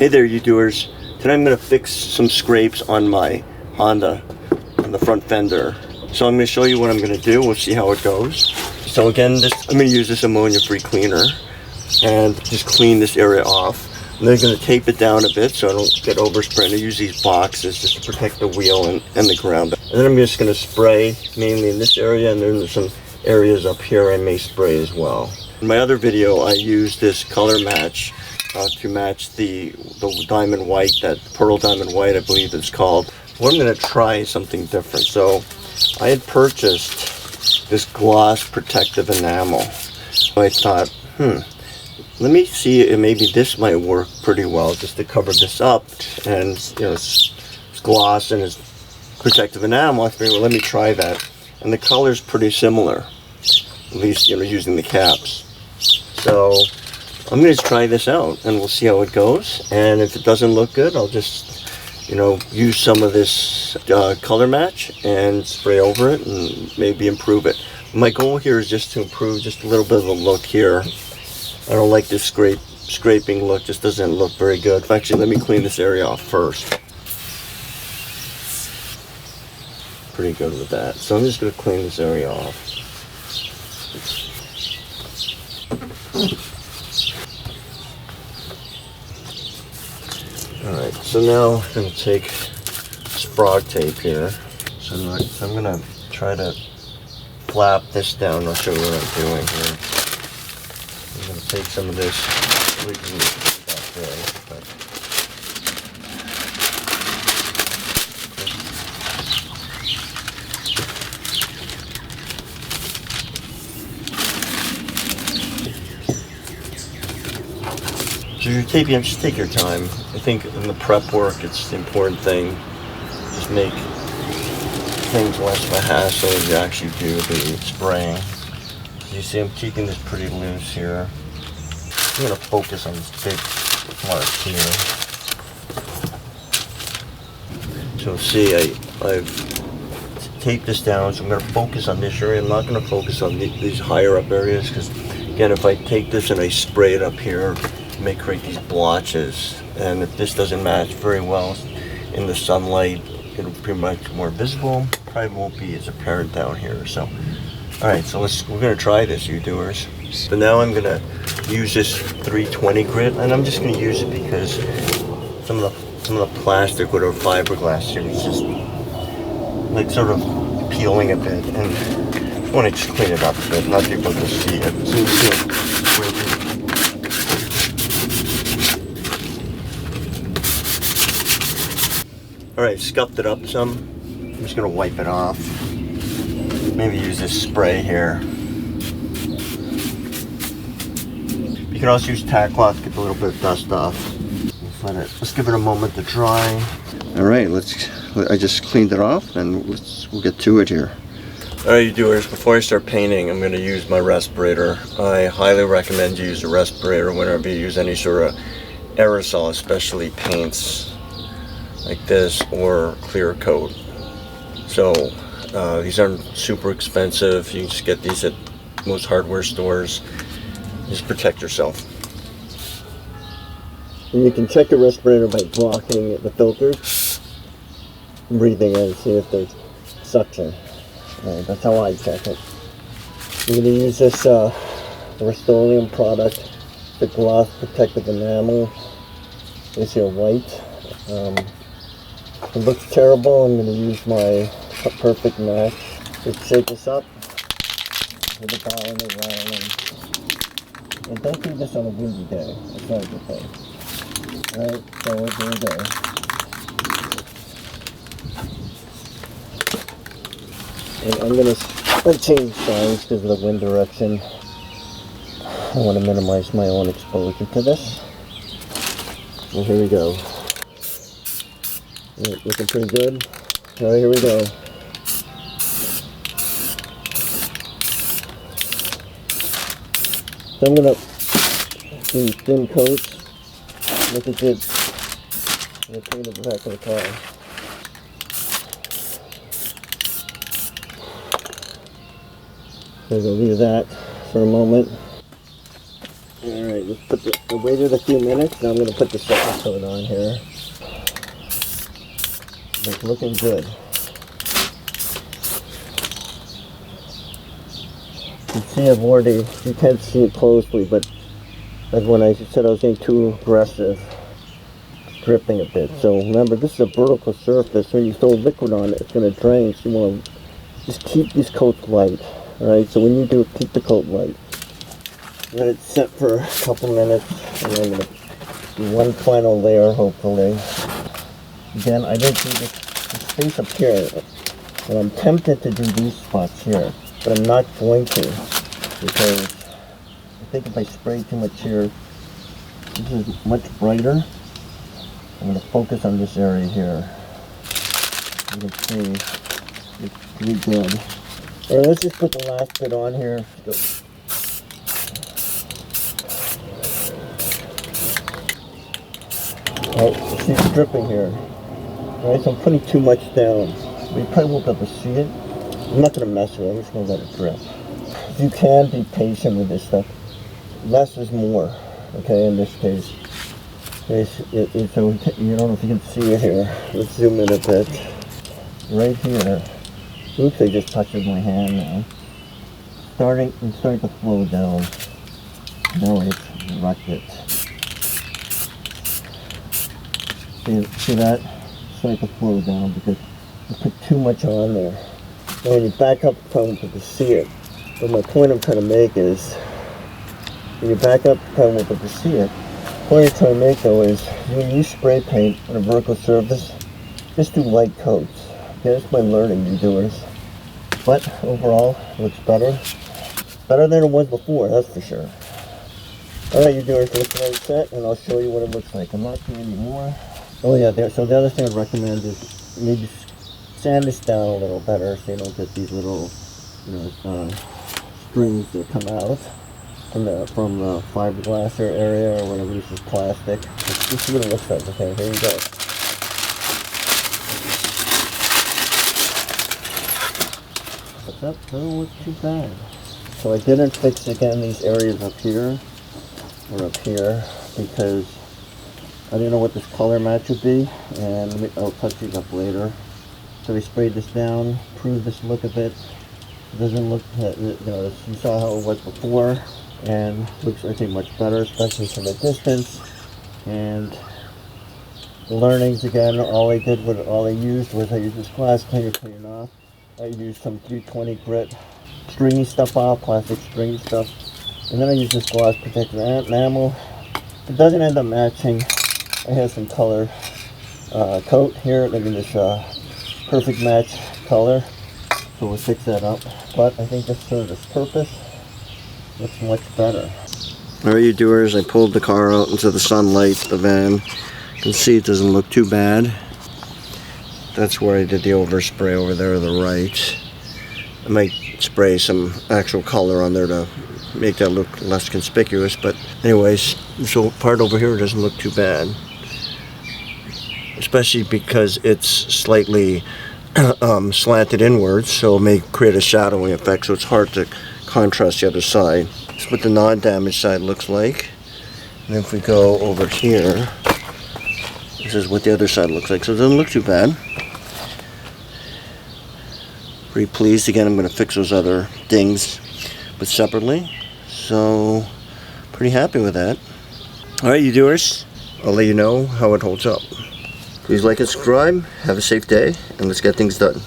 Hey there, you doers. Today I'm going to fix some scrapes on my Honda, on the front fender. So I'm going to show you what I'm going to do. We'll see how it goes. So again, I'm going to use this ammonia-free cleaner and just clean this area off. And then I'm going to tape it down a bit so I don't get overspray. I use these boxes just to protect the wheel and the ground. And then I'm just going to spray mainly in this area, and then there's some areas up here I may spray as well. In my other video, I used this color match to match the diamond white, that pearl diamond white I believe it's called. Well, I'm going to try something different. So I had purchased this gloss protective enamel. So I thought, let me see if maybe this might work pretty well just to cover this up. And it's gloss and it's protective enamel. I figured, well, let me try that. And the color's pretty similar, at least using the caps. So I'm going to try this out and we'll see how it goes. And if it doesn't look good, I'll just use some of this color match and spray over it and maybe improve it. My goal here is just to improve just a little bit of the look here. I don't like this scraping look, just doesn't look very good. Actually, let me clean this area off first. Pretty good with that. So I'm just going to clean this area off. Alright, so now I'm going to take sprog tape here. So I'm going to try to flap this down. I'll show you what I'm doing here. I'm going to take some of this. We can leave it back there, but so your tape, just take your time. I think in the prep work, it's the important thing. Just make things less of a hassle as you actually do the spraying. So you see I'm keeping this pretty loose here. I'm going to focus on this big mark here. So see, I've taped this down, so I'm going to focus on this area. I'm not going to focus on these higher up areas, because again, if I take this and I spray it up here, it may create these blotches. And if this doesn't match very well in the sunlight, it'll be pretty much more visible. Probably won't be as apparent down here. So, all right, so we're going to try this, you doers. So now I'm going to use this 320 grit, and I'm just going to use it because some of the plastic with our fiberglass here is just like sort of peeling a bit, and I want to just clean it up a bit, not be able to see it. So you see it. Alright, scuffed it up some. I'm just going to wipe it off. Maybe use this spray here. You can also use tack cloth to get a little bit of dust off. Let's give it a moment to dry. Alright, I just cleaned it off and we'll get to it here. Alright, you doers, before I start painting, I'm going to use my respirator. I highly recommend you use a respirator whenever you use any sort of aerosol, especially paints like this or clear coat. So these aren't super expensive. You can just get these at most hardware stores. Just protect yourself. And you can check your respirator by blocking the filters, breathing in, see if there's suction. That's how I check it. I'm going to use this Rustoleum product, the Gloss Protective Enamel. This here white. It looks terrible. I'm going to use my perfect match. Just shake this up with a ball and around. And don't do this on a windy day. That's not a good thing. Alright, so here we go. And I'm going to change sides because of the wind direction. I want to minimize my own exposure to this. And here we go. Looking pretty good. Alright, here we go. So I'm going to do thin coats. Look at this. I'm going to clean the back of the car. So I'm going to leave that for a moment. Alright, let's put I waited a few minutes, now I'm going to put the second coat on here. It's looking good. You can see I've already, you can't see it closely, but as when I said I was getting too aggressive, dripping a bit. So remember, this is a vertical surface. When you throw liquid on it, it's going to drain. So you want to just keep these coats light. Alright, so when you do it, keep the coat light. Let it sit for a couple minutes, and then I'm going to do one final layer, hopefully. Again, I didn't do the space up here, and I'm tempted to do these spots here, but I'm not going to, because I think if I spray too much here, this is much brighter. I'm going to focus on this area here. You can see it's pretty good. Alright, let's just put the last bit on here. Oh, see it's dripping here. Alright, so I'm putting too much down. You probably won't be able to see it. I'm not going to mess with it, I'm just going to let it drip. You can be patient with this stuff. Less is more, okay, in this case. Okay, so you don't know if you can see it here. Let's zoom in a bit. Right here. Oops, I just touched my hand now. It's starting to flow down. Now it's wrecked it. See that? It's starting to flow down because you put too much on there. Now when you back up, you probably won't see it. But my point I'm trying to make is, when you back up, you probably won't be able to see it. The point I'm trying to make though is, when you spray paint on a vertical surface, just do light coats. Okay, that's my learning, you doers. But overall, it looks better. Better than it was before, that's for sure. Alright, you doers, looks very set, and I'll show you what it looks like. I'm not doing any more. Oh yeah, so the other thing I'd recommend is maybe sand this down a little better so you don't get these little, strings that come out from the fiberglass area or whatever. This is plastic. This is what it looks like. Okay, here you go. But that doesn't look too bad. So I didn't fix again these areas up here or up here because I didn't know what this color match would be, and I'll touch these up later. So we sprayed this down, improved this look a bit. It doesn't look, you saw how it was before, and looks I think much better, especially from a distance. And the learnings again, all I used was I used this glass cleaner clean off. I used some 320 grit stringy stuff off, plastic stringy stuff, and then I used this gloss protective enamel. It doesn't end up matching. I have some color coat here, this perfect match color, so we'll fix that up. But I think this serves its purpose. Looks much better. Alright, you doers, I pulled the car out into the sunlight, the van. You can see it doesn't look too bad. That's where I did the overspray over there to the right. I might spray some actual color on there to make that look less conspicuous, but anyways, so part over here doesn't look too bad. Especially because it's slightly slanted inwards, so it may create a shadowing effect, so it's hard to contrast the other side. That's what the non-damaged side looks like. And if we go over here, this is what the other side looks like, so it doesn't look too bad. Pretty pleased. Again, I'm going to fix those other dings, but separately. So, pretty happy with that. Alright, you doers, I'll let you know how it holds up. Please like and subscribe, have a safe day, and let's get things done.